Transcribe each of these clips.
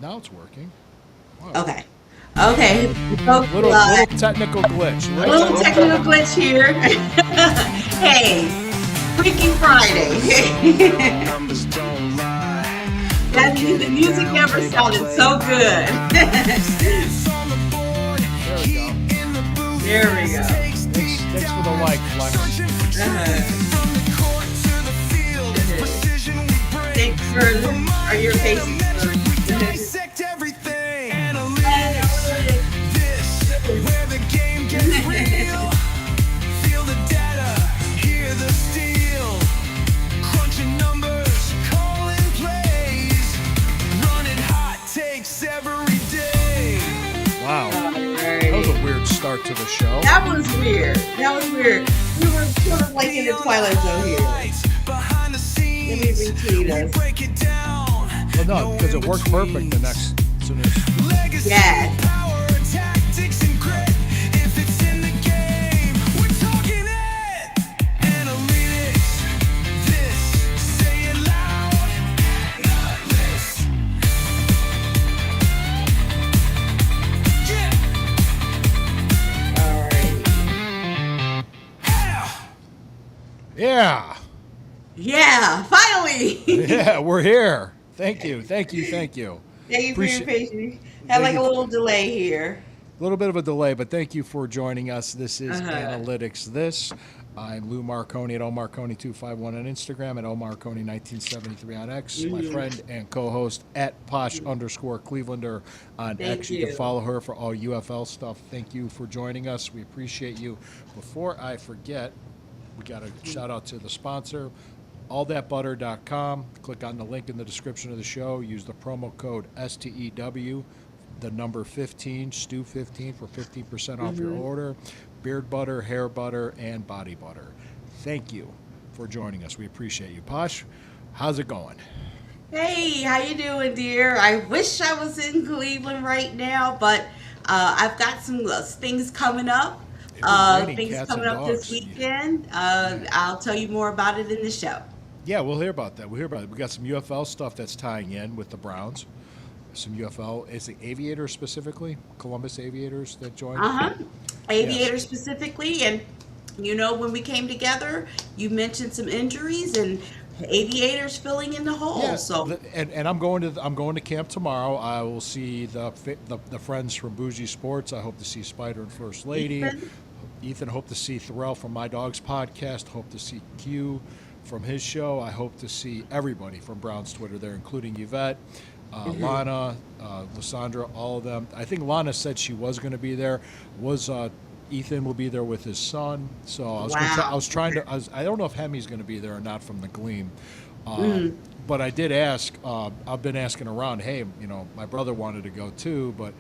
Now it's working. Wow. Okay. Okay. Folks, Little technical glitch. a little technical glitch here. Hey, Freaky Friday. The music never sounded so good. There we go. There we go. Thanks for the like, Flex. Thanks for your patience. Dissect everything. Analytics. This where the game gets real. Feel the data, hear the steel. Crunching numbers, calling plays. Running hot takes every day. Wow. That was a weird start to the show. That was weird. We were sort of like in the Twilight Zone here. Behind the Let me scenes, retweet us. break it down. Well, no, because it worked perfect the next. As soon as Legacy, Yeah. power, tactics, and grit. If it's in the game, we're talking it. Analytics, this, say it loud. This. Yeah. All right. yeah, Yeah, finally. yeah, we're here. Thank you. Thank you for your Appreciate- patience. Had like Thank a you. little delay here. A little bit of a delay, but thank you for joining us. This is Uh-huh. Analytics This. I'm Lou Marconi at omarconi251 on Instagram, at omarconi1973 on X. My friend and co-host at posh_Clevelander on Thank X. You you. can follow her for all UFL stuff. Thank you for joining us. We appreciate you. Before I forget, we got a shout out to the sponsor, allthatbutter.com. Click on the link in the description of the show. Use the promo code STEW, the number 15, Stu15 for 15% off your order. Beard butter, hair butter, and body butter. Thank you for joining us. We appreciate you. Posh, how's it going? Hey, how you doing, dear? I wish I was in Cleveland right now, but I've got some things coming up. It was raining Things cats coming and up this dogs. weekend. I'll tell you more about it in the show. Yeah, we'll hear about that. We got some UFL stuff that's tying in with the Browns. Some UFL. Is it Aviators specifically? Columbus Aviators that joined? Uh-huh. Aviator Yes. specifically, and when we came together, you mentioned some injuries and aviators filling in the hole. Yeah, So and I'm going to camp tomorrow. I will see the friends from Bougie Sports. I hope to see Spider and First Lady. Ethan, hope to see Thorell from My Dogs podcast. Hope to see Q from his show. I hope to see everybody from Brown's Twitter there, including Yvette, Lana, Lysandra, all of them. I think Lana said she was going to be there. Ethan will be there with his son. So I was trying to. I don't know if Hemi's going to be there or not from the Gleam. But I did ask. I've been asking around. Hey, my brother wanted to go too, but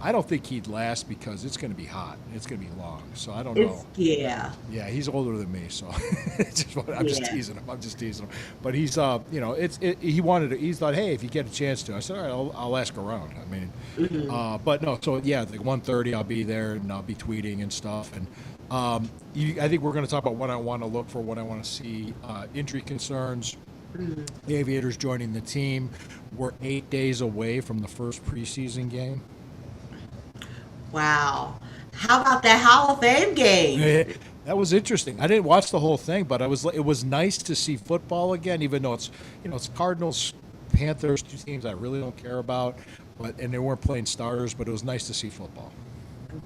I don't think he'd last because it's going to be hot. It's going to be long. So I don't know. yeah. Yeah, he's older than me, so I'm just Yeah. teasing him. But he's, he wanted to. He thought, hey, if you get a chance to, I said, all right, I'll ask around. I mean, but no. So yeah, like 1:30, I'll be there and I'll be tweeting and stuff. And I think we're going to talk about what I want to look for, what I want to see, injury concerns. The Aviators joining the team. We're 8 days away from the first preseason game. Wow. How about that Hall of Fame game? That was interesting. I didn't watch the whole thing, but it was nice to see football again, even though it's Cardinals, Panthers, two teams I really don't care about, and they weren't playing starters, but it was nice to see football.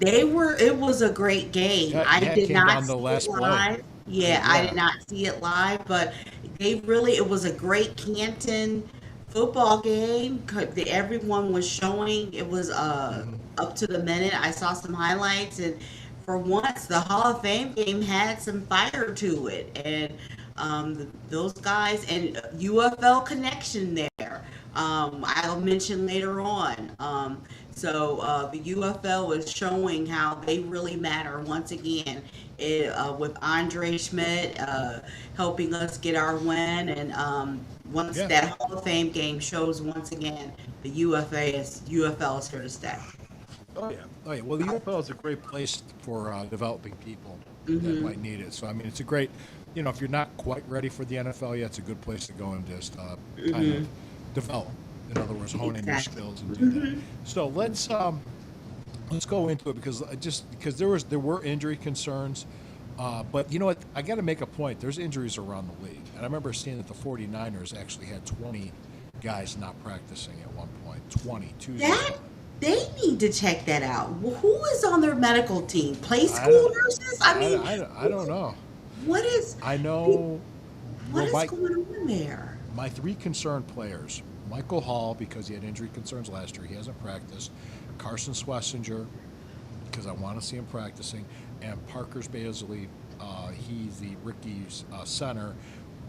It was a great game. Yeah, I it did came not down to see the last it play. live. Yeah, I Yeah. did not see it live, but it was a great Canton football game. Everyone was showing. It was up to the minute. I saw some highlights, and for once, the Hall of Fame game had some fire to it, and those guys and UFL connection there. I'll mention later on. So the UFL was showing how they really matter once again. With Andre Schmidt helping us get our win, and once Yeah. that Hall of Fame game shows once again, the UFL is here to stay. Oh yeah. Well, the UFL is a great place for developing people that might need it. So I mean, it's a great, if you're not quite ready for the NFL yet, it's a good place to go and just kind of develop. In other words, hone in your Exactly. skills and do that. So let's go into it because there were injury concerns. But you know what? I got to make a point. There's injuries around the league. And I remember seeing that the 49ers actually had 20 guys not practicing at one point. 20, 20. That they need to check that out. Who is on their medical team? Play I school don't, nurses? I mean, I don't know. what is I know. what Well, is going on there? my three concerned players: Michael Hall, because he had injury concerns last year, he hasn't practiced. Carson Schlesinger, because I want to see him practicing, and Parker's Basley. He's the Ricky's center.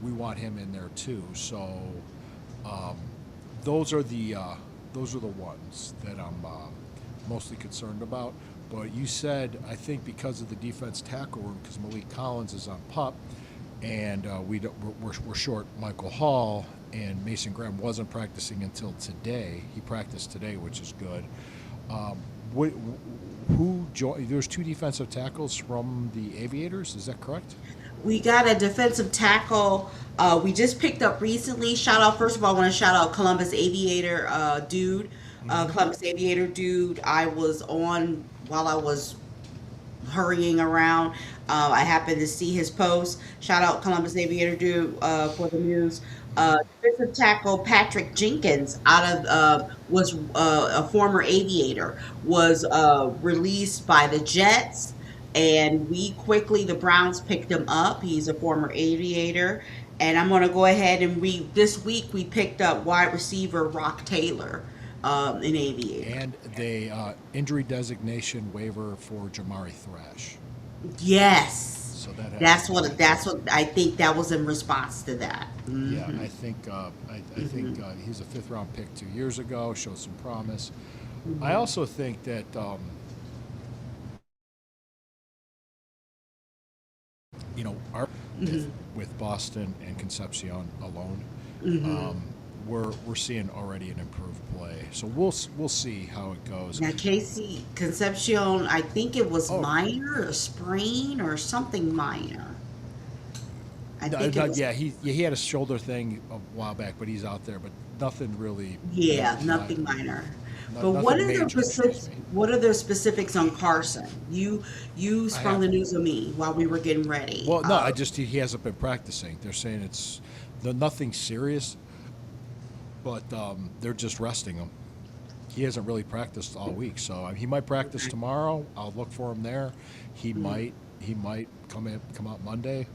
We want him in there too. So um, those are the ones that I'm mostly concerned about. But you said, I think because of the defense tackle room, because Malik Collins is on PUP, and we're short Michael Hall, and Mason Graham wasn't practicing until today. He practiced today, which is good. Um, wh- who joined? There's two defensive tackles from the Aviators. Is that correct? We got a defensive tackle. We just picked up recently. Shout out, first of all, I want to shout out Columbus Aviator dude. Columbus Aviator dude. I was on while I was hurrying around. I happened to see his post. Shout out Columbus Aviator dude for the news. Defensive tackle Patrick Jenkins out of was a former Aviator, was released by the Jets, and the Browns picked him up. He's a former Aviator, and I'm going to go ahead and this week we picked up wide receiver Rock Taylor, an Aviator. And they injury designation waiver for Jamari Thrash. Yes. So that That's what I think that was in response to that. Yeah, I think he's a fifth round pick 2 years ago. Showed some promise. I also think that our with Boston and Concepcion alone, we're seeing already an improved play. So we'll see how it goes. Now, Casey Concepcion, I think it was Oh, minor, a sprain or something minor. I think it was, yeah, he had a shoulder thing a while back, but he's out there. But nothing really. yeah, nothing minor. But Nothing what are the major, specifics? excuse me. What are the specifics on Carson? You I sprung the have. news on me while we were getting ready. Well, no, he hasn't been practicing. They're saying nothing serious, but they're just resting him. He hasn't really practiced all week, so he might practice tomorrow. I'll look for him there. He might come out Monday.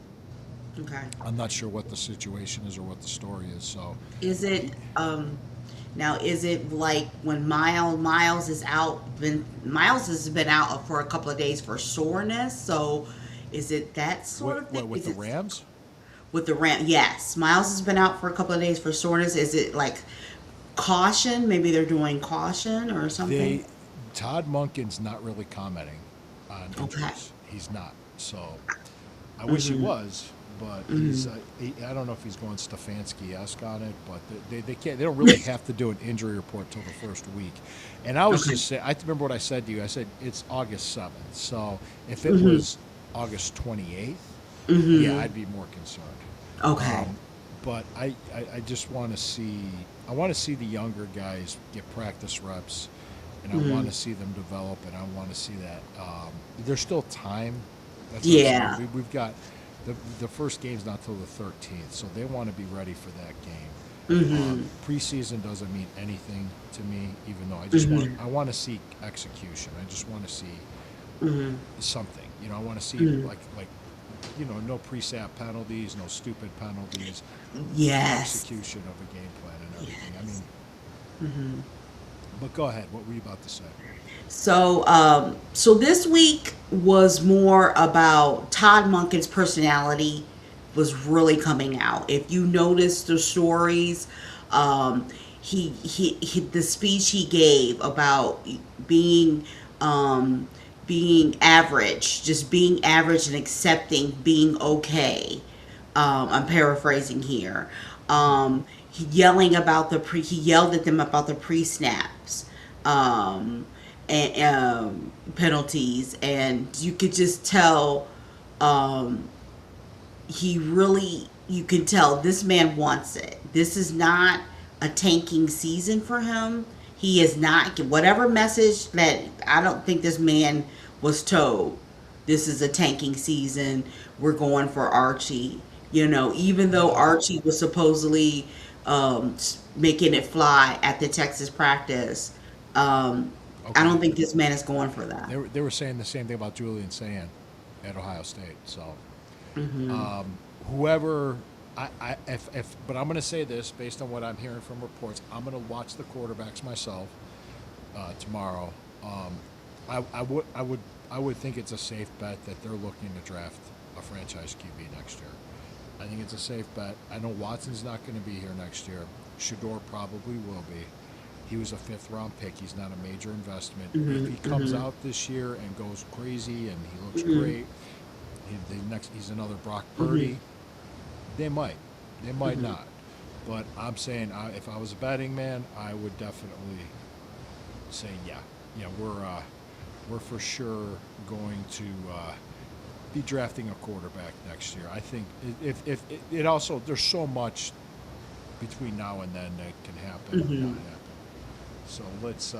Okay. I'm not sure what the situation is or what the story is. So Is it now? Is it like when Miles is out? Miles has been out for a couple of days for soreness. So, is it that sort of thing? with Is the it- Rams? With the Ram, yes. Miles has been out for a couple of days for soreness. Is it like caution? Maybe they're doing caution or something. Todd Monken's not really commenting on Okay. injuries. He's not. So I wish he was, but I don't know if he's going Stefanski-esque on it, but they can't. They don't really have to do an injury report till the first week. And I was Okay. just saying. I remember what I said to you. I said it's August 7th. So if it was August 28th, yeah, I'd be more concerned. Okay. But I just want to see. I want to see the younger guys get practice reps, and I want to see them develop, and I want to see that. There's still time. That's what I'm Yeah. saying. We've got the first game's not till the 13th, so they want to be ready for that game. Preseason doesn't mean anything to me, even though I want to see execution. I just want to see something. I want to see like no pre-snap penalties, no stupid penalties, Yes. execution of a game plan and everything. I mean, but go ahead. What were you about to say? So this week was more about Todd Monken's personality was really coming out. If you notice the stories, he the speech he gave about being being average, just being average and accepting being okay. I'm paraphrasing here. He yelled at them about the pre-snaps. And penalties, and you could just tell you can tell this man wants it. This is not a tanking season for him. He is not, whatever message that, I don't think this man was told, this is a tanking season. We're going for Archie. Even though Archie was supposedly making it fly at the Texas practice, I don't think this man is going for that. They were saying the same thing about Julian Sand at Ohio State. So whoever but I'm going to say this based on what I'm hearing from reports. I'm going to watch the quarterbacks myself tomorrow. I would think it's a safe bet that they're looking to draft a franchise QB next year. I think it's a safe bet. I know Watson's not going to be here next year. Shador probably will be. He was a 5th-round pick. He's not a major investment. If he comes out this year and goes crazy and he looks great, he's another Brock Purdy. They might not. But I'm saying, if I was a betting man, I would definitely say, we're for sure going to be drafting a quarterback next year. I think if it also, there's so much between now and then that can happen or not happen. So let's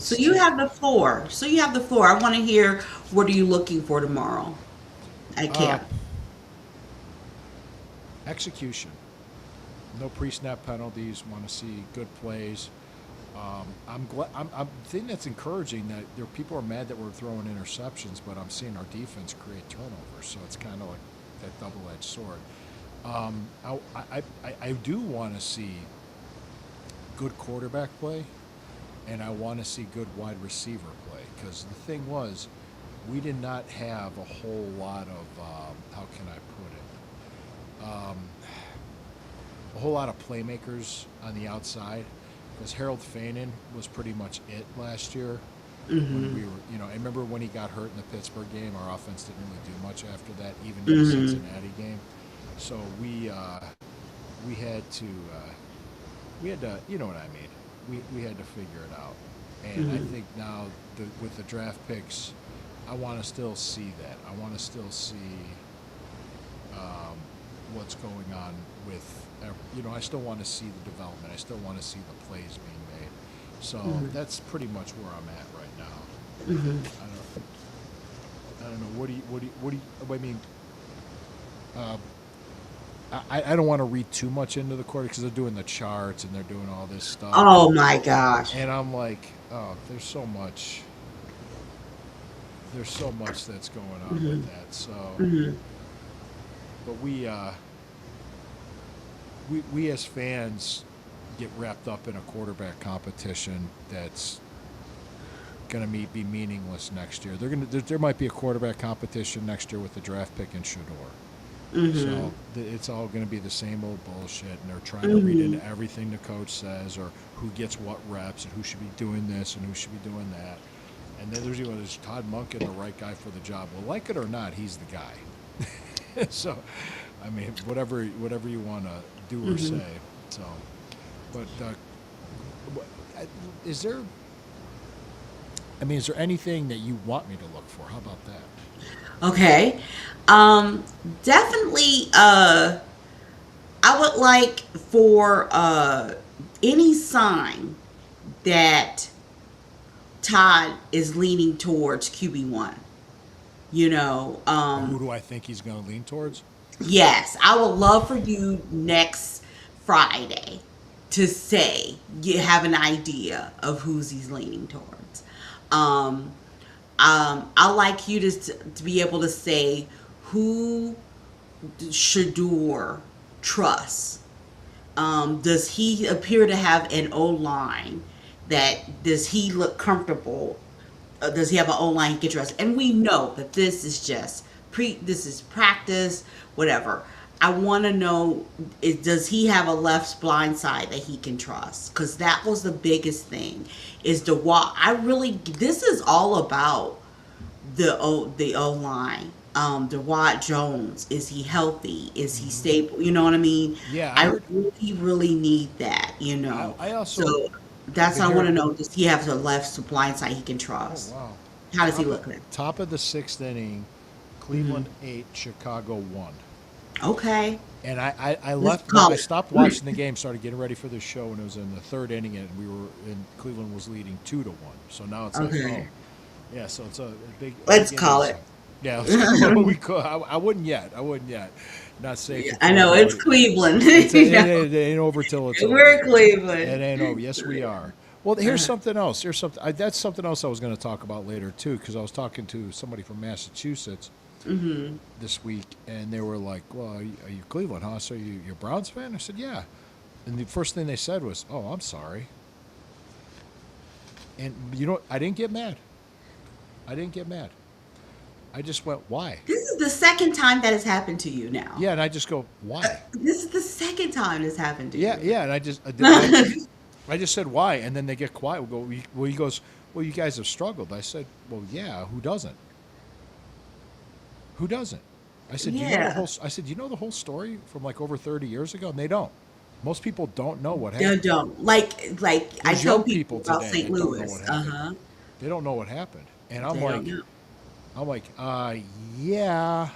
So you have the floor. I want to hear, what are you looking for tomorrow at camp? Execution. No pre-snap penalties. Want to see good plays. I'm glad. I'm think that's encouraging that people are mad that we're throwing interceptions, but I'm seeing our defense create turnovers. So it's kind of like that double-edged sword. I do want to see good quarterback play, and I want to see good wide receiver play, because the thing was, we did not have a whole lot of how can I put it, a whole lot of playmakers on the outside, because Harold Fanin was pretty much it last year. When we were, I remember when he got hurt in the Pittsburgh game, our offense didn't really do much after that, even in the Cincinnati game. So we had to, you know what I mean. We had to figure it out, and I think now with the draft picks, I want to still see that. I want to still see what's going on with. I still want to see the development. I still want to see the plays being made. So that's pretty much where I'm at right now. I don't know. What do you? I mean. I don't want to read too much into the quarter because they're doing the charts and they're doing all this stuff. Oh my gosh! And I'm like, there's so much that's going on with that. So, but we as fans get wrapped up in a quarterback competition that's going to be meaningless next year. There might be a quarterback competition next year with the draft pick in Shador. So it's all going to be the same old bullshit, and they're trying to read into everything the coach says, or who gets what reps, and who should be doing this and who should be doing that. And then there's Todd Monken, the right guy for the job. Well, like it or not, he's the guy. So, I mean, whatever you want to do or say. So, but is there anything that you want me to look for? How about that? Okay. Definitely, I would like for any sign that Todd is leaning towards QB1. Who do I think he's going to lean towards? Yes, I would love for you next Friday to say you have an idea of who's he's leaning towards. I like you to be able to say who Shador trusts. Does he appear to have an O-line does he look comfortable? Does he have an O-line he can trust? And we know that this is just this is practice, whatever. I want to know, does he have a left blind side that he can trust? Because that was the biggest thing, is this is all about the O-line. DeWatt Jones, is he healthy? Is he stable? You know what I mean? Yeah. I really, really need that, I also... So that's what I want to know. Does he have a left blind side he can trust? Oh, wow. How does he look? Top of the 6th inning, Cleveland 8, Chicago 1. Okay. And I Let's left. call I it. stopped watching the game. Started getting ready for this show, and it was in the third inning, and Cleveland was leading 2-1. So now it's like, Okay. oh, yeah. So it's a Let's big call inning. it. So, yeah, we could. I wouldn't yet. I wouldn't yet. Not safe to I call know it, it's but Cleveland. it's You know, it ain't over till it's over. we're It Cleveland. ain't over. Yes, we are. Well, here's something else. Here's something. That's something else I was going to talk about later too, because I was talking to somebody from Massachusetts this week, and they were like, "Well, are you Cleveland, huh? So you're a Browns fan?" I said, "Yeah." And the first thing they said was, "Oh, I'm sorry." And I didn't get mad. I didn't get mad. I just went, "Why?" This is the second time that has happened to you now. Yeah, and I just go, "Why?" This is the second time this happened to Yeah, you. yeah, and I just said why, and then they get quiet. We go, well, he goes, well, you guys have struggled. I said, well, yeah, who doesn't? Who doesn't? I said, do you know the Yeah. whole? I said, do you know the whole story from like over 30 years ago? And they don't. Most people don't know what You happened. don't. Like I There's tell young people people about today St. that don't know Louis. what Uh happened. huh. They don't know what happened, and They don't know. I'm like, yeah,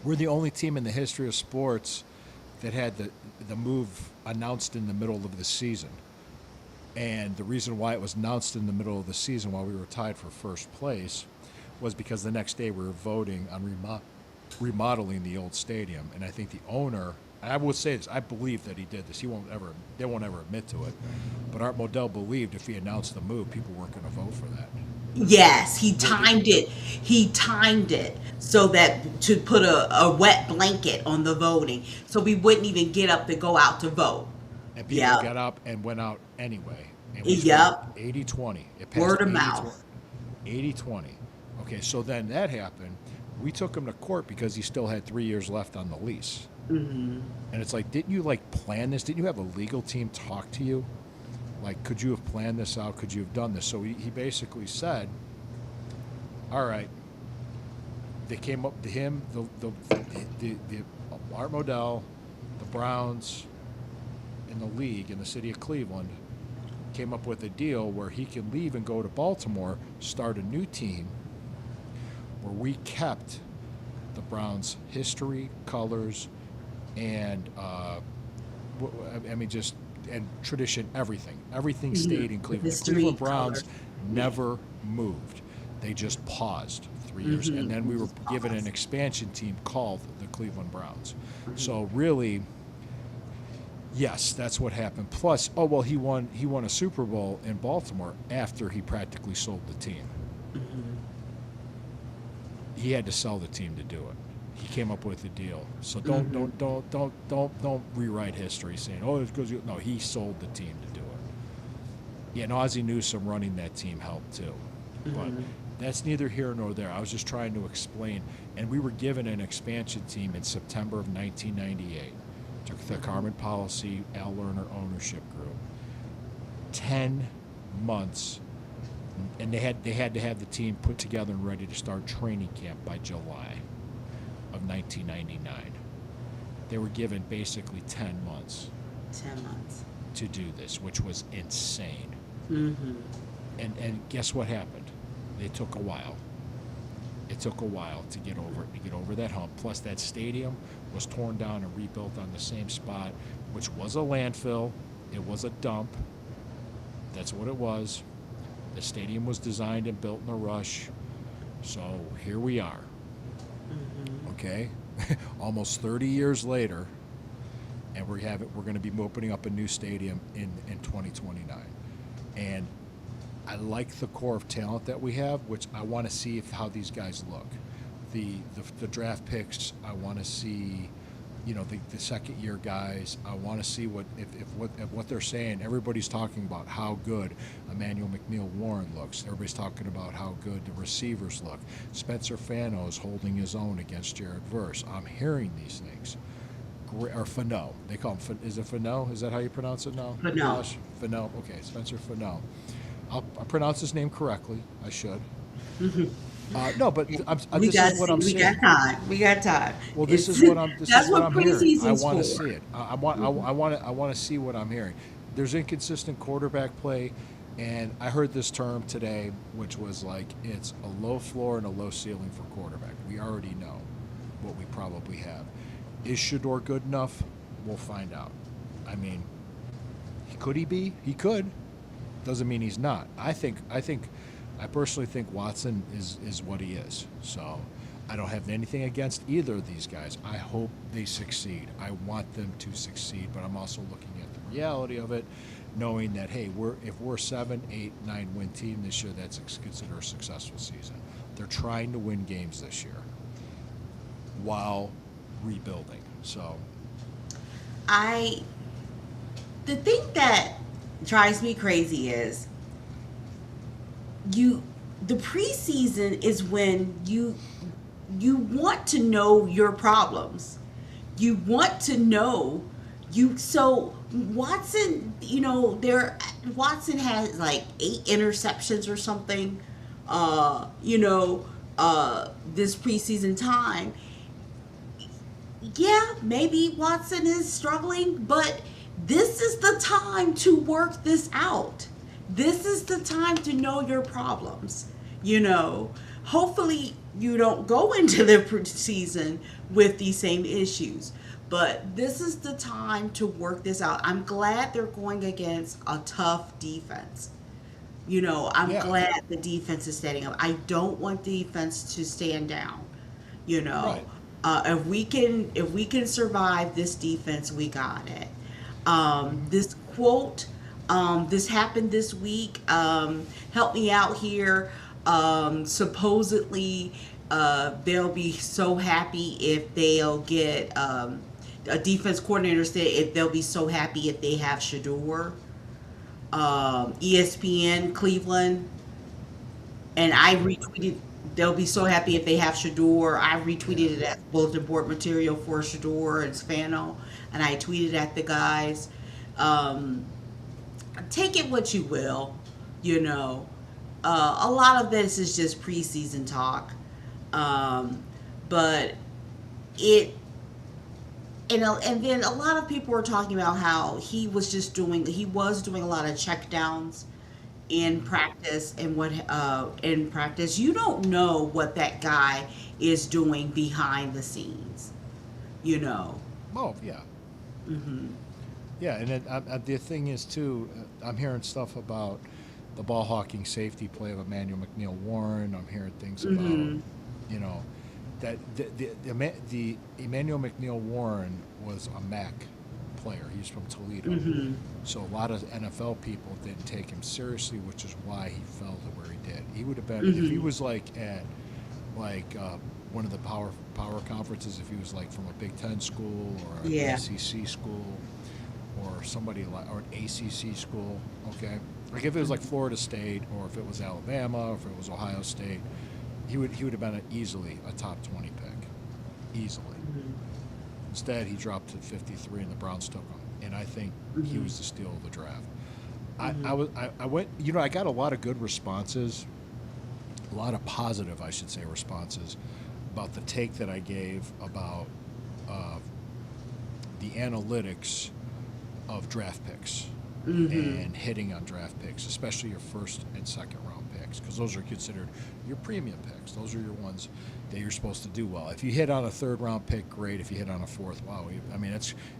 we're the only team in the history of sports that had the move announced in the middle of the season. And the reason why it was announced in the middle of the season while we were tied for first place was because the next day we were voting on remodeling the old stadium. And I think the owner, and I would say this, I believe that he did this. They won't ever admit to it. But Art Modell believed if he announced the move, people weren't going to vote for that. Yes, he timed it. He timed it so that to put a wet blanket on the voting, so we wouldn't even get up to go out to vote. And people Yep. got up and went out anyway. And we scored Yep. 80-20. It passed Word of 80-20. mouth. 80-20. Okay, so then that happened. We took him to court because he still had 3 years left on the lease. And it's like, didn't you like plan this? Didn't you have a legal team talk to you? Like, could you have planned this out? Could you have done this? So he basically said, all right. They came up to him, the Art Modell, the Browns, in the league in the city of Cleveland came up with a deal where he can leave and go to Baltimore, start a new team where we kept the Browns' history, colors, and I mean just and tradition, everything. Everything stayed in Cleveland. The History, Cleveland Browns color. never moved. They just paused 3 years, and then we were given an expansion team called the Cleveland Browns. So really, yes, that's what happened. Plus, oh well, he won a Super Bowl in Baltimore after he practically sold the team. He had to sell the team to do it. He came up with a deal. So don't rewrite history saying, oh, it's because no, he sold the team to do it. Yeah, and Ozzie Newsome running that team helped too. But that's neither here nor there. I was just trying to explain. And we were given an expansion team in September of 1998. Took the Carmen Policy, Al Lerner ownership group. 10 months, and they had to have the team put together and ready to start training camp by July of 1999. They were given basically 10 months 10 months. to do this, which was insane. And guess what happened? It took a while. It took a while to get over that hump. Plus, that stadium was torn down and rebuilt on the same spot, which was a landfill. It was a dump. That's what it was. The stadium was designed and built in a rush. So here we are. Okay, almost 30 years later, and we're going to be opening up a new stadium in 2029. And I like the core of talent that we have, which I want to see how these guys look. The draft picks, I want to see, the second year guys. I want to see what they're saying. Everybody's talking about how good Emmanuel McNeil-Warren looks. Everybody's talking about how good the receivers look. Spencer Fano is holding his own against Jared Verse. I'm hearing these things. Or Fano. They call him, is it Fano? Is that how you pronounce it now? Fano. Josh? Fano. Okay, Spencer Fano. I'll pronounce his name correctly. I should. No, but this is what I'm We saying. got time. We got time. Well, this It's- is what I'm. This That's is what what I'm hearing. I preseason's want to for. see it. I want to see what I'm hearing. There's inconsistent quarterback play, and I heard this term today, which was like it's a low floor and a low ceiling for quarterback. We already know. what we probably have. Is Shador good enough? We'll find out. I mean, could he be? He could. Doesn't mean he's not. I personally think Watson is what he is. So I don't have anything against either of these guys. I hope they succeed. I want them to succeed, but I'm also looking at the reality of it, knowing that, hey, if we're a 7, 8, 9 win team this year, that's considered a successful season. They're trying to win games this year while rebuilding. So the thing that drives me crazy is the preseason is when you want to know your problems. You want to know so Watson, Watson has like 8 interceptions or something, this preseason time. Yeah, maybe Watson is struggling, but this is the time to work this out. This is the time to know your problems. Hopefully you don't go into the season with these same issues, but this is the time to work this out. I'm glad they're going against a tough defense. I'm glad the defense is standing up. I don't want defense to stand down. Right. If we can survive this defense, we got it. This quote, this happened this week. Help me out here. Supposedly, they'll be so happy if they'll get a defense coordinator said if they'll be so happy if they have Shador. ESPN Cleveland, and I retweeted. They'll be so happy if they have Shador. I retweeted it as bulletin board material for Shador and Spano, and I tweeted at the guys. Take it what you will, a lot of this is just preseason talk, but and then a lot of people were talking about how he was doing a lot of check downs in practice, and in practice you don't know what that guy is doing behind the scenes. Oh, yeah. Yeah, and then, the thing is, too, I'm hearing stuff about the ball hawking safety play of Emmanuel McNeil-Warren. I'm hearing things about, that the Emmanuel McNeil-Warren was a MAC player. He's from Toledo. So a lot of NFL people didn't take him seriously, which is why he fell to where he did. He would have been, if he was at one of the power conferences, if he was from a Big Ten school or an SEC school or somebody or an ACC school, okay? If it was Florida State, or if it was Alabama, or if it was Ohio State, he would have been easily a top 20 pick, easily. Instead, he dropped to 53, and the Browns took him. And I think he was the steal of the draft. I went. I got a lot of good responses, a lot of positive, I should say, responses about the take that I gave about the analytics of draft picks and hitting on draft picks, especially your first and second round picks, because those are considered your premium picks. Those are your ones that you're supposed to do well. If you hit on a third round pick, great. If you hit on a fourth, wow.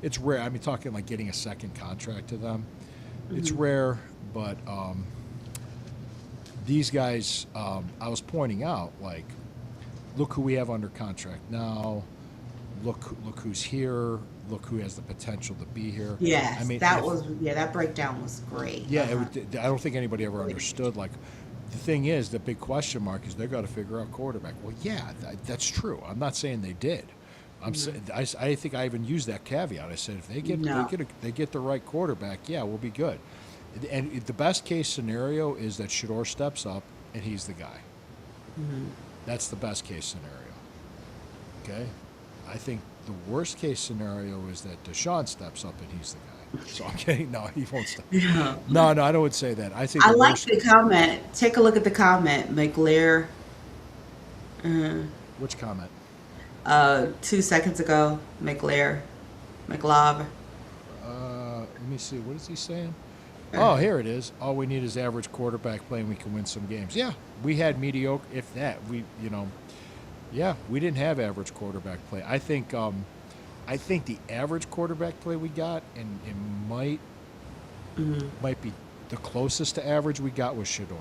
It's rare. Talking getting a second contract to them. It's rare, but these guys, I was pointing out, look who we have under contract now. Look who's here. Look who has the potential to be here. Yes, that breakdown was great. Yeah, I don't think anybody ever understood. The thing is, the big question mark is they've got to figure out quarterback. Well, yeah, that's true. I'm not saying they did. I think I even used that caveat. I said if they get the right quarterback, yeah, we'll be good. And the best case scenario is that Shador steps up and he's the guy. That's the best case scenario. Okay, I think the worst case scenario is that Deshaun steps up and he's the guy. So I'm kidding. No, he won't step. No, I don't say that. I think I like the comment. Take a look at the comment, McLear. Which comment? 2 seconds ago, McLear. McLav. Let me see. What is he saying? Oh, here it is. All we need is average quarterback play, and we can win some games. Yeah, we had mediocre, if that. Yeah, we didn't have average quarterback play. I think the average quarterback play we got, and it might be the closest to average we got was Shador.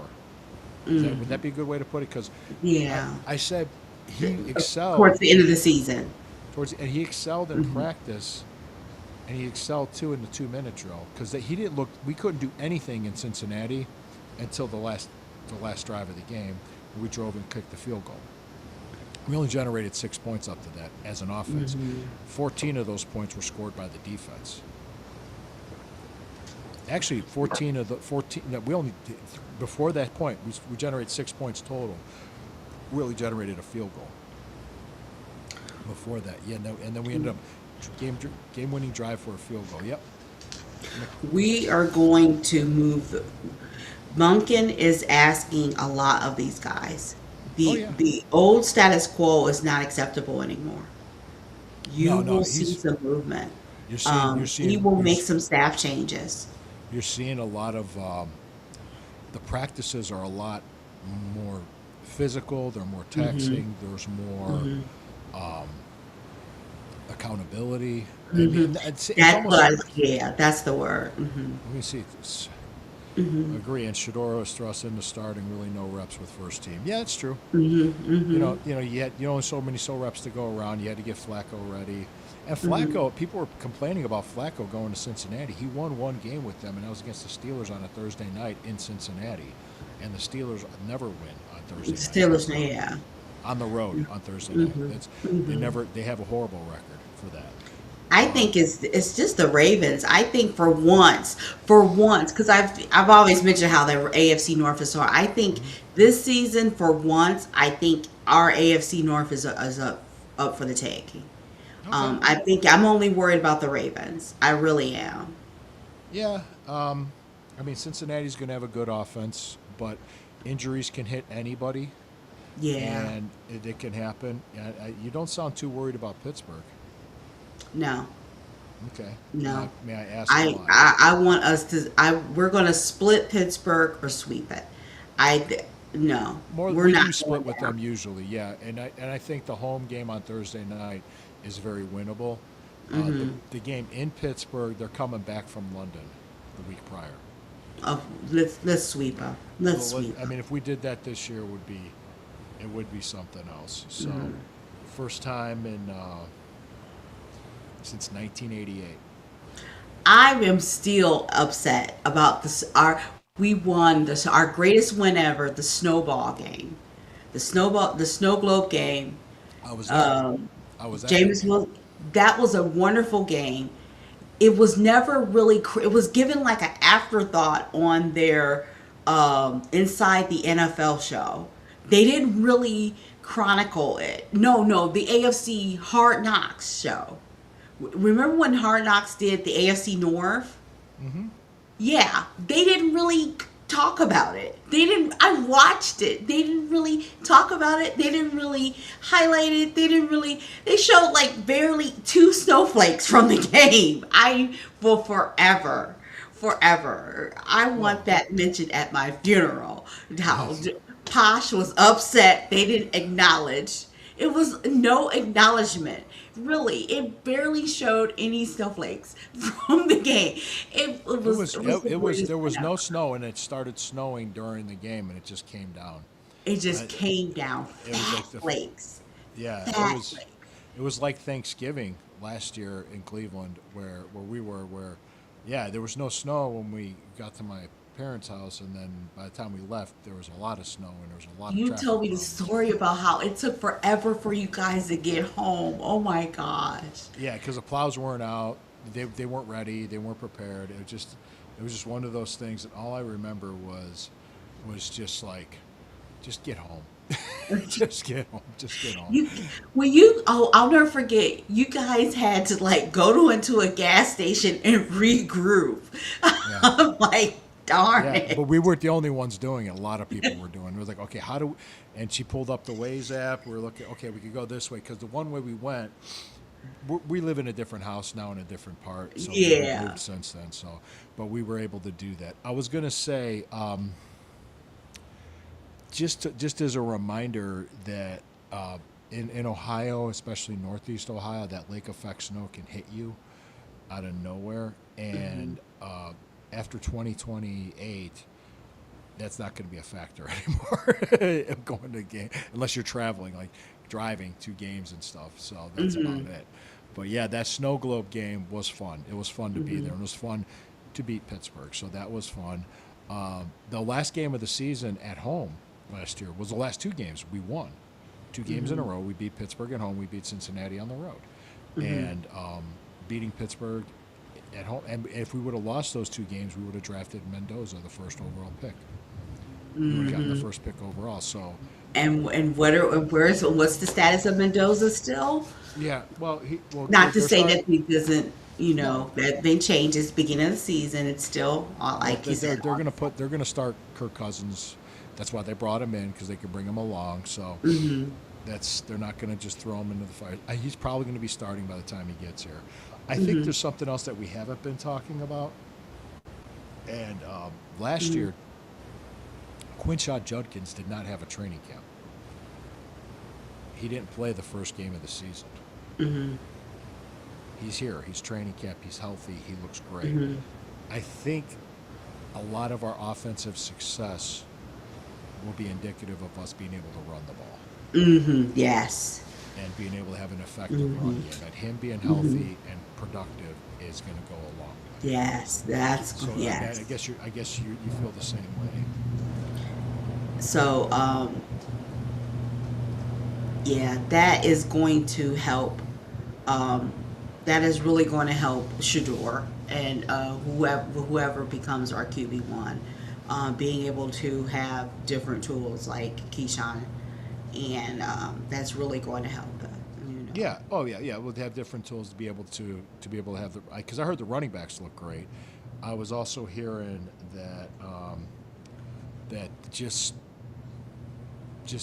Would that be a good way to put it? Because Yeah. I said he excelled Towards the end of the season. and he excelled in practice, and he excelled too in the 2-minute drill because he didn't look. We couldn't do anything in Cincinnati until the last drive of the game. We drove and kicked the field goal. We only generated 6 points up to that as an offense. 14 of those points were scored by the defense. Actually, 14 of the 14. No, we only before that point we generated 6 points total. We only generated a field goal. Before that, yeah, no, and then we ended up game-winning drive for a field goal. Yep. We are going to move. Monken is asking a lot of these guys. Oh, yeah. The old status quo is not acceptable anymore. You No, will see he's. some movement. You're seeing. He will make some staff changes. You're seeing a lot of the practices are a lot more physical. They're more taxing. There's more accountability. I mean, it's That's almost. what yeah, that's the word. Let me see. Agree. And Shador was thrust into starting, really no reps with first team. Yeah, it's true. You only so many reps to go around. You had to get Flacco ready. And Flacco, people were complaining about Flacco going to Cincinnati. He won one game with them, and that was against the Steelers on a Thursday night in Cincinnati. And the Steelers never win on Thursday night. Steelers, yeah. On the road on Thursday night. They have a horrible record for that. I think it's just the Ravens. I think for once, because I've always mentioned how the AFC North is hard. I think this season, for once, I think our AFC North is up for the taking. I think I'm only worried about the Ravens. I really am. Yeah. I mean, Cincinnati's going to have a good offense, but injuries can hit anybody. Yeah. And it can happen. You don't sound too worried about Pittsburgh. No. Okay. No. May I ask I, why? I I want us to. We're going to split Pittsburgh or sweep it. No. We're We not do split going with there. them usually, yeah. And I think the home game on Thursday night is very winnable. The game in Pittsburgh, they're coming back from London the week prior. Oh, let's sweep them. Let's Well, sweep I 'em. mean, if we did that this year, it would be something else. So, first time in since 1988. I am still upset about this. We won our greatest win ever, the snowball game, the snow globe game. I was there. I was at that James game. will. That was a wonderful game. It was never really. It was given like an afterthought on their Inside the NFL show. They didn't really chronicle it. No, the AFC Hard Knocks show. Remember when Hard Knocks did the AFC North? Yeah, they didn't really talk about it. They didn't. I watched it. They didn't really talk about it. They didn't really highlight it. They didn't really. They showed like barely 2 snowflakes from the game. I will forever. I want that mentioned at my funeral. How Posh was upset. They didn't acknowledge. It was no acknowledgement. Really, it barely showed any snowflakes from the game. It was the greatest There was thing no ever. snow, and it started snowing during the game, and it just came down. It just I- came down It was fat like the flakes. Yeah, Fat it was. flakes. It was like Thanksgiving last year in Cleveland, where we were. Where, yeah, there was no snow when we got to my parents' house, and then by the time we left, there was a lot of snow and there was a lot of You traffic told me the problems. story about how it took forever for you guys to get home. Oh my gosh. Yeah, because the plows weren't out. They weren't ready. They weren't prepared. It was just one of those things. And all I remember was just like, just get home. Just get home. Just get home. I'll never forget. You guys had to like into a gas station and regroup. Yeah. I'm like, darn Yeah, it. but we weren't the only ones doing it. A lot of people were doing it. It was like, okay, how do? And she pulled up the Waze app. We were looking. Okay, we could go this way because the one way we went, we live in a different house now in a different part. So we've Yeah. moved since then. So, but we were able to do that. I was gonna say, just as a reminder that in Ohio, especially Northeast Ohio, that lake effect snow can hit you out of nowhere. And after 2028, that's not going to be a factor anymore. Going to game unless you're traveling, like driving to games and stuff. So that's about it. But yeah, that snow globe game was fun. It was fun to be there, and it was fun to beat Pittsburgh. So that was fun. The last game of the season at home last year was the last two games we won. Two games in a row. We beat Pittsburgh at home. We beat Cincinnati on the road. And beating Pittsburgh at home. And if we would have lost those two games, we would have drafted Mendoza, the first overall pick. We would have gotten the first pick overall. So And what's the status of Mendoza still? yeah, well, Not to they're say start- that he doesn't, that been changes beginning of the season. It's still like you they're said. they're gonna start Kirk Cousins. That's why they brought him in, because they could bring him along. So they're not gonna just throw him into the fire. He's probably gonna be starting by the time he gets here. I think there's something else that we haven't been talking about. And last year, Quinshot Judkins did not have a training camp. He didn't play the first game of the season. He's here. He's training camp. He's healthy. He looks great. I think a lot of our offensive success will be indicative of us being able to run the ball Yes. and being able to have an effective run game. And him being healthy and productive is going to go a long way. Yes. That's So yes. I guess you feel the same way. So, yeah, that is going to help. That is really going to help Shador and whoever becomes our QB1, being able to have different tools like Keyshawn, and that's really going to help. Yeah. Oh, yeah. Yeah. We'll have different tools to be able to have the, because I heard the running backs look great. I was also hearing that that just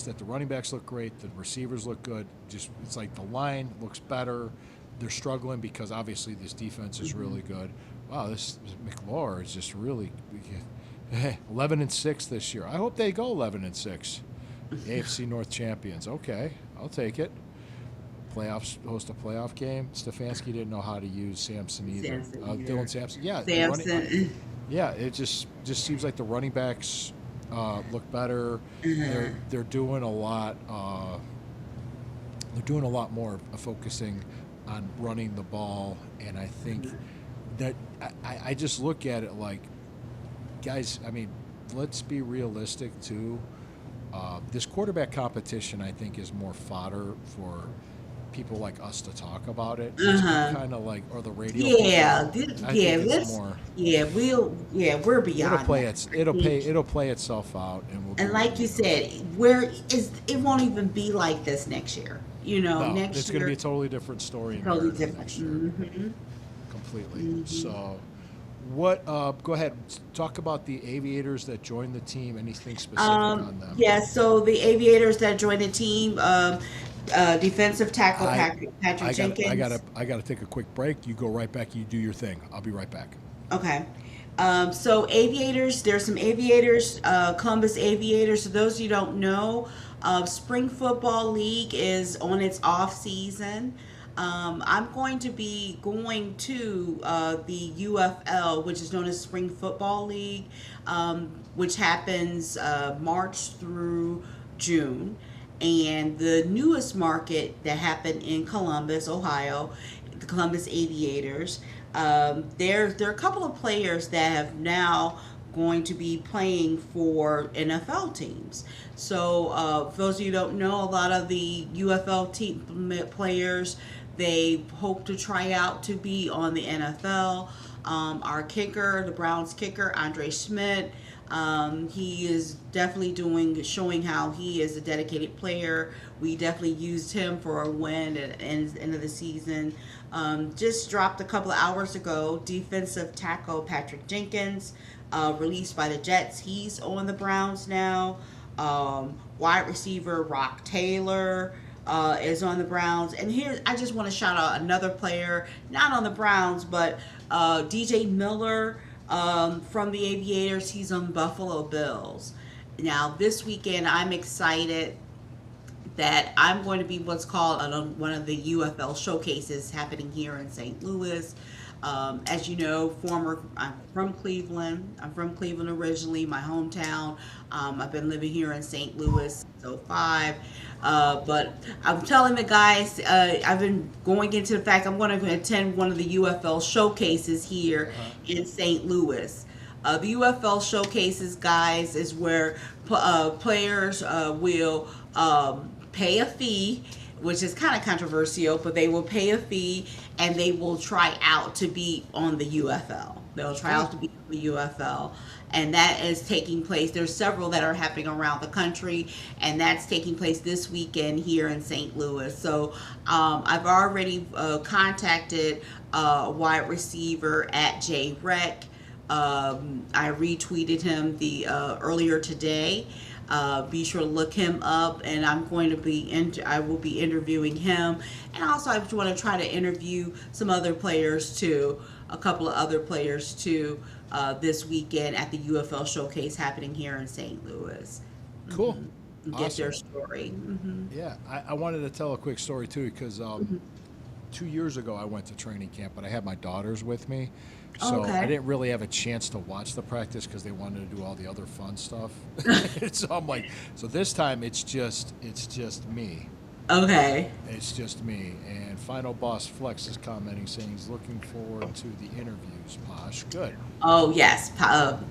that the running backs look great, the receivers look good. Just it's like the line looks better. They're struggling because obviously this defense is really good. Wow, this McLaurin is just really 11-6 this year. I hope they go 11-6. AFC North champions. Okay, I'll take it. Playoffs, host a playoff game. Stefanski didn't know how to use Sampson either. Dylan Sampson. Yeah, Sampson. yeah. It just seems like the running backs look better. They're doing a lot. They're doing a lot more focusing on running the ball, and I think that I just look at it like, guys. I mean, let's be realistic too. This quarterback competition, I think, is more fodder for people like us to talk about it. It's kind of like, or the radio. Yeah, people. I yeah, think it's let's, more. yeah, we're beyond. It'll play itself out, and we'll. And do like what you we do. said, it won't even be like this next year. No, next it's year going to be a totally different story. totally narrative different. next year. Completely. So, what? Go ahead. Talk about the Aviators that joined the team. Anything specific on them? Yeah, so the Aviators that joined the team, defensive tackle Patrick Jenkins. I gotta take a quick break. You go right back. You do your thing. I'll be right back. Okay. So Aviators, there's some Aviators, Columbus Aviators. So those you don't know, Spring Football League is on its off season. I'm going to be going to the UFL, which is known as Spring Football League, which happens March through June. And the newest market that happened in Columbus, Ohio, the Columbus Aviators, there are a couple of players that have now going to be playing for NFL teams. So for those of you who don't know, a lot of the UFL team players, they hope to try out to be on the NFL. Our kicker, the Browns kicker, Andre Schmidt, he is definitely showing how he is a dedicated player. We definitely used him for a win at the end of the season. Just dropped a couple of hours ago, defensive tackle Patrick Jenkins, released by the Jets. He's on the Browns now. Wide receiver Rock Taylor is on the Browns. And here, I just want to shout out another player, not on the Browns, but DJ Miller from the Aviators. He's on Buffalo Bills. Now, this weekend, I'm excited that I'm going to be what's called on one of the UFL showcases happening here in St. Louis. As you know, I'm from Cleveland. I'm from Cleveland originally, my hometown. I've been living here in St. Louis since '05. But I'm telling the guys, I've been going into the fact I'm going to attend one of the UFL showcases here in St. Louis. The UFL showcases, guys, is where players will pay a fee, which is kind of controversial, but they will pay a fee and they will try out to be on the UFL. They'll try out to be on the UFL. And that is taking place. There's several that are happening around the country, and that's taking place this weekend here in St. Louis. So I've already contacted a wide receiver at JREC. I retweeted him the earlier today. Be sure to look him up, and I'm going to be I will be interviewing him, and also I want to try to interview some other players too, a couple of other players too, this weekend at the UFL showcase happening here in St. Louis. Cool. Get Awesome. their story. Yeah, I wanted to tell a quick story too because 2 years ago I went to training camp, but I had my daughters with me, so Okay. I didn't really have a chance to watch the practice because they wanted to do all the other fun stuff. So I'm like, so this time it's just me. Okay. It's just me. And Final Boss Flex is commenting saying he's looking forward to the interviews. Posh, good. Oh yes,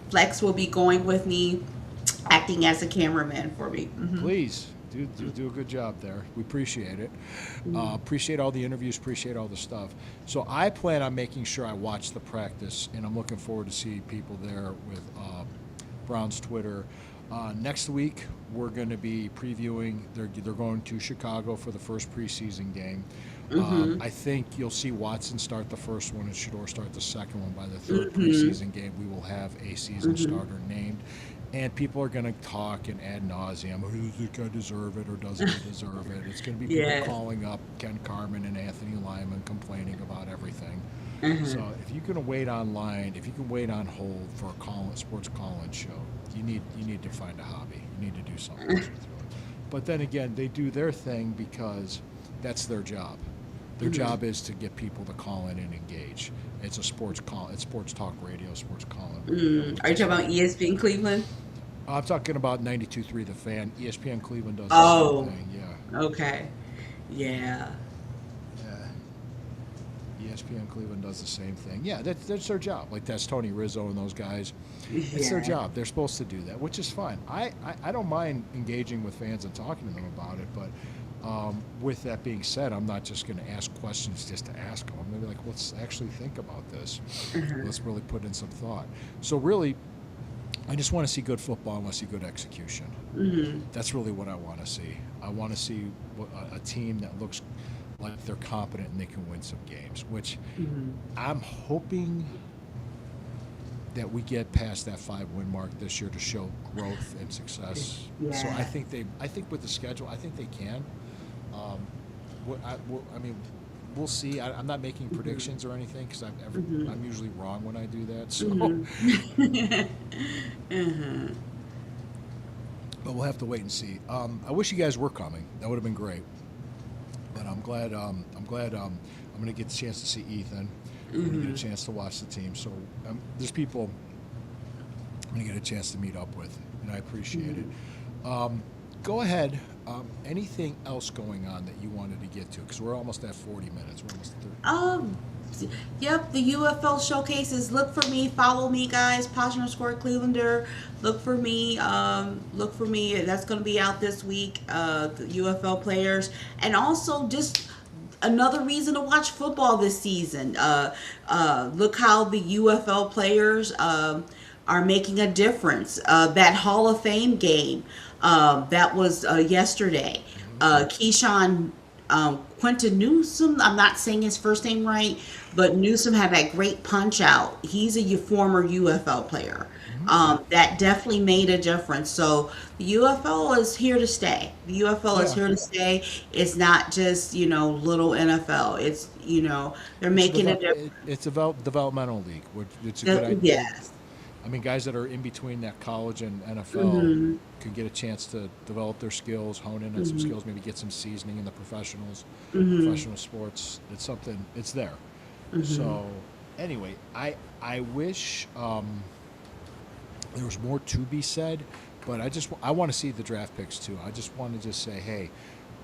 Flex will be going with me, acting as a cameraman for me. Please do a good job there. We appreciate it. Appreciate all the interviews. Appreciate all the stuff. So I plan on making sure I watch the practice, and I'm looking forward to see people there with Brown's Twitter. Next week we're going to be previewing. They're going to Chicago for the first preseason game. I think you'll see Watson start the first one and Shador start the second one. By the third preseason game, we will have a season starter named. And people are going to talk and ad nauseum. Oh, does this guy deserve it or doesn't he deserve it? It's going to be people Yeah. calling up Ken Carmen and Anthony Lyman complaining about everything. So if you can wait online, if you can wait on hold for a sports call-in show, you need to find a hobby. You need to do something else with it. But then again, they do their thing because that's their job. Their job is to get people to call in and engage. It's a sports call. It's sports talk radio, sports call-in. Are you talking about ESPN Cleveland? I'm talking about 92.3 The Fan. ESPN Cleveland does the Oh. same thing. Yeah. Okay. Yeah. Yeah. ESPN Cleveland does the same thing. Yeah, that's their job. Like that's Tony Rizzo and those guys. It's their Yeah. job. They're supposed to do that, which is fine. I don't mind engaging with fans and talking to them about it, but with that being said, I'm not just going to ask questions just to ask them. I'm going to be like, let's actually think about this. Let's really put in some thought. So really, I just want to see good football. I want to see good execution. That's really what I want to see. I want to see a team that looks like they're competent and they can win some games, which I'm hoping that we get past that 5-win mark this year to show growth and success. So Yeah. I think with the schedule, I think they can. I mean, we'll see. I'm not making predictions or anything because I'm usually wrong when I do that. So, but we'll have to wait and see. I wish you guys were coming. That would have been great. But I'm glad. I'm going to get a chance to see Ethan. I'm going to get a chance to watch the team. So there's people I'm going to get a chance to meet up with, and I appreciate it. Go ahead. Anything else going on that you wanted to get to? Because we're almost at 40 minutes. We're almost at 30. Yep, the UFL showcases. Look for me, follow me, guys. Posh_Clevelander. Look for me. That's going to be out this week. The UFL players, and also just another reason to watch football this season. Look how the UFL players are making a difference. That Hall of Fame game that was yesterday. Keyshawn Quentin Newsom, I'm not saying his first name right, but Newsom had that great punch out. He's a former UFL player. That definitely made a difference. So the UFL is here to stay. The UFL is here to stay. It's not just, little NFL. It's, they're making a difference. It's a developmental league. It's a good idea. Yes. I mean, guys that are in between that college and NFL Mm-hmm. can get a chance to develop their skills, hone in on some skills, maybe get some seasoning in the professional sports. It's something. It's there. So, anyway, I wish there was more to be said, but I want to see the draft picks too. I just want to just say, hey,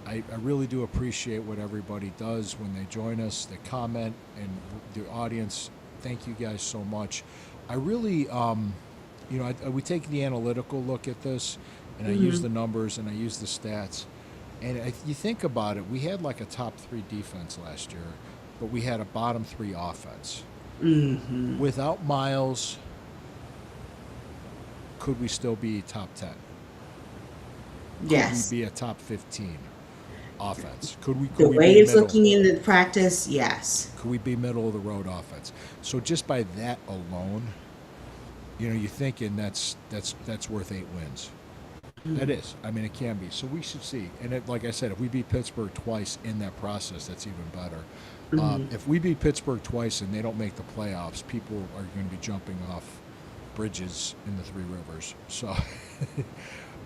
I really do appreciate what everybody does when they join us, they comment, and the audience. Thank you guys so much. I really, we take the analytical look at this, and I use the numbers and I use the stats. And if you think about it, we had like a top 3 defense last year, but we had a bottom 3 offense. Without Miles, could we still be top 10? Yes. Could we be a top 15 offense? Could we The be way it's middle? looking in the practice, yes. Could we be middle of the road offense? So just by that alone, you're thinking that's worth 8 wins. That is. I mean, it can be. So we should see. And like I said, if we beat Pittsburgh twice in that process, that's even better. If we beat Pittsburgh twice and they don't make the playoffs, people are going to be jumping off bridges in the Three Rivers. So,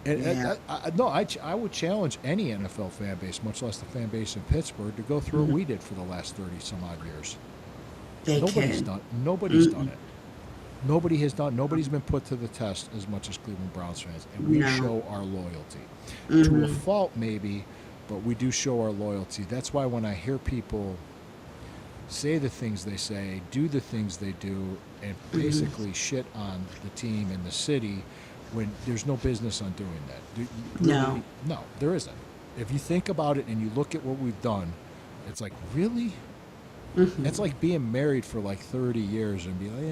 I would challenge any NFL fan base, much less the fan base in Pittsburgh, to go through what we did for the last 30 some odd years. They Nobody's can. done. Nobody's done it. Nobody has done. Nobody's been put to the test as much as Cleveland Browns fans, and we No. show our loyalty to a fault, maybe, but we do show our loyalty. That's why when I hear people say the things they say, do the things they do, and basically shit on the team and the city, when there's no business on doing that. No. No, there isn't. If you think about it and you look at what we've done, it's like, really? It's like being married for like 30 years and be like,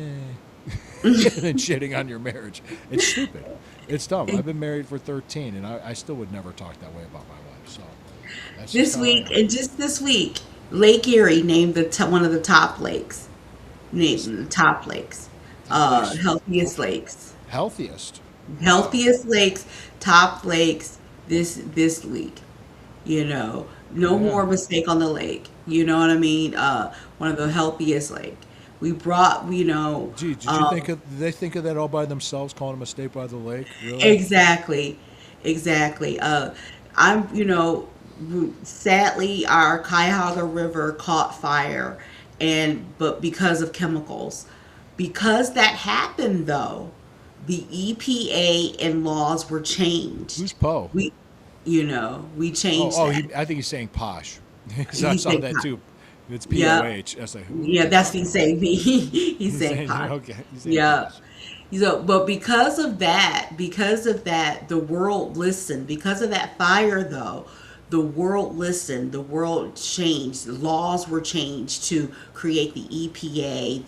and then shitting on your marriage. It's stupid. It's dumb. I've been married for 13, and I still would never talk that way about my wife. So that's just This how I week, am. and just this week, Lake Erie named one of the top lakes. Named the top lakes. Healthiest lakes. Healthiest. Healthiest lakes, top lakes this week. No Yeah. more mistake on the lake. You know what I mean? One of the healthiest lake. We brought, Gee, did you think of? Did they think of that all by themselves, calling a mistake by the lake? Really? exactly, exactly. Sadly, our Cuyahoga River caught fire, but because of chemicals, because that happened though, the EPA and laws were changed. Who's Poe? We changed that. I think he's saying posh. So I He saw said that po- too. It's Yeah. POH. I was like, who? Yeah, that's what he's saying. He's saying saying, pot. okay. He's saying Yeah. posh. But because of that, the world listened. Because of that fire, though, the world listened. The world changed. The laws were changed to create the EPA,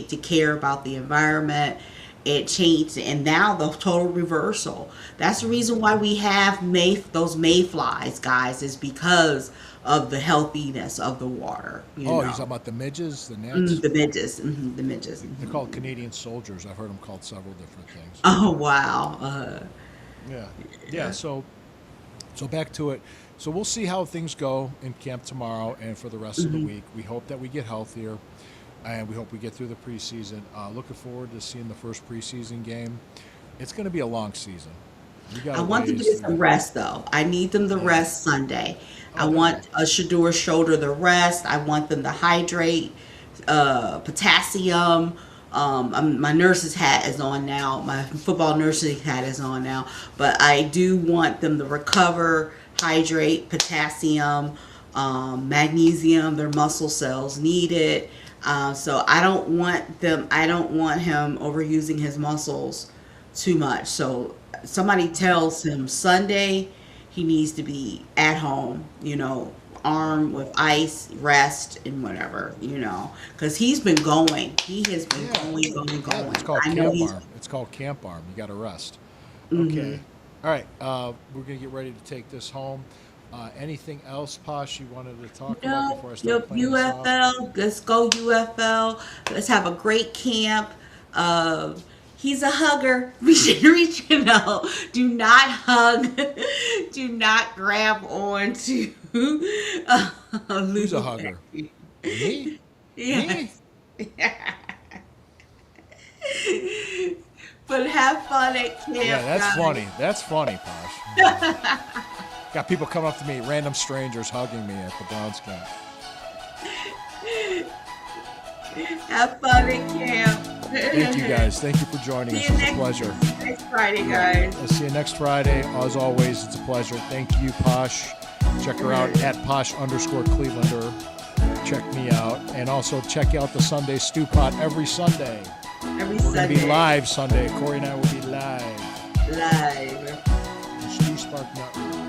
to care about the environment. It changed, and now the total reversal. That's the reason why we have those mayflies, guys, is because of the healthiness of the water. Oh, he's talking about the midges, the gnats. The midges, the midges. They're called Canadian soldiers. I've heard them called several different things. Oh wow. Yeah. So back to it. So we'll see how things go in camp tomorrow and for the rest of the week. We hope that we get healthier, and we hope we get through the preseason. Looking forward to seeing the first preseason game. It's going to be a long season. I want them to get some rest though. I need them to rest Sunday. I want Shador's shoulder to rest. I want them to hydrate, potassium. My nurse's hat is on now. My football nursing hat is on now. But I do want them to recover, hydrate, potassium, magnesium. Their muscle cells need it. So I don't want him overusing his muscles too much. So somebody tells him Sunday he needs to be at home, armed with ice, rest, and whatever, because he's been going. He has been going. Yeah, it's called I know camp he's. arm. It's called camp arm. You got to rest. Okay. All right. We're gonna get ready to take this home. Anything else, Posh, you wanted to talk about before I start playing this off? UFL. Let's go UFL. Let's have a great camp. He's a hugger. Reach. Do not hug. Do not grab on to. Who's a hugger? Me? Yes. But have fun at camp. Yeah, that's guys. funny. That's funny, Posh. Got people coming up to me, random strangers hugging me at the Browns camp. Have fun at camp. Thank you guys. Thank you for joining us. See you It's a pleasure. next Friday, guys. I'll see you next Friday. As always, it's a pleasure. Thank you, Posh. Check her out at Posh_Clevelander. Check me out. And also check out the Sunday Stew Pot every Sunday. Every We're going to Sunday. be live Sunday. Corey and I will be live. Live. The Stew Spark Network.